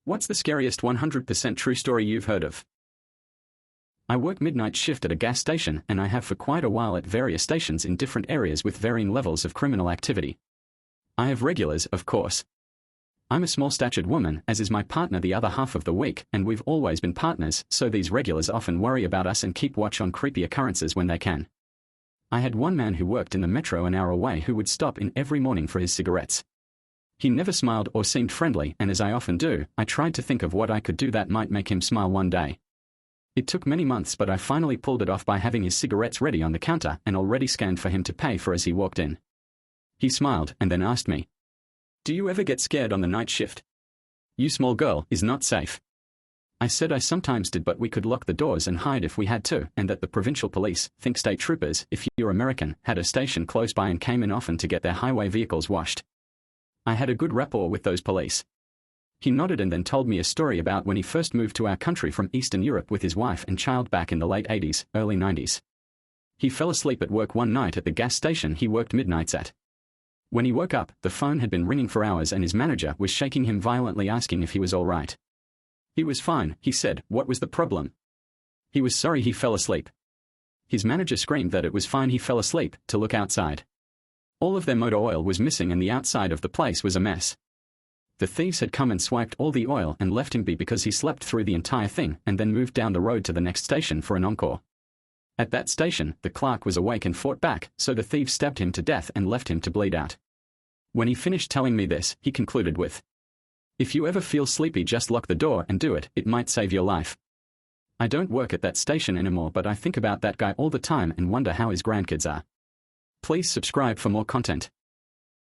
What's the scariest 100% true story you've heard of? I work midnight shift at a gas station, and I have for quite a while at various stations in different areas with varying levels of criminal activity. I have regulars, of course. I'm a small-statured woman, as is my partner the other half of the week, and we've always been partners, so these regulars often worry about us and keep watch on creepy occurrences when they can. I had one man who worked in the metro an hour away who would stop in every morning for his cigarettes. He never smiled or seemed friendly, and as I often do, I tried to think of what I could do that might make him smile one day. It took many months, but I finally pulled it off by having his cigarettes ready on the counter and already scanned for him to pay for as he walked in. He smiled and then asked me, "Do you ever get scared on the night shift? You small girl is not safe." I said I sometimes did, but we could lock the doors and hide if we had to, and that the provincial police, think state troopers if you're American, had a station close by and came in often to get their highway vehicles washed. I had a good rapport with those police. He nodded and then told me a story about when he first moved to our country from Eastern Europe with his wife and child back in the late 80s, early 90s. He fell asleep at work one night at the gas station he worked midnights at. When he woke up, the phone had been ringing for hours and his manager was shaking him violently, asking if he was all right. He was fine, he said. What was the problem? He was sorry he fell asleep. His manager screamed that it was fine he fell asleep, to look outside. All of their motor oil was missing and the outside of the place was a mess. The thieves had come and swiped all the oil and left him be because he slept through the entire thing and then moved down the road to the next station for an encore. At that station, the clerk was awake and fought back, so the thieves stabbed him to death and left him to bleed out. When he finished telling me this, he concluded with, "If you ever feel sleepy, just lock the door and do it might save your life." I don't work at that station anymore, but I think about that guy all the time and wonder how his grandkids are. Please subscribe for more content.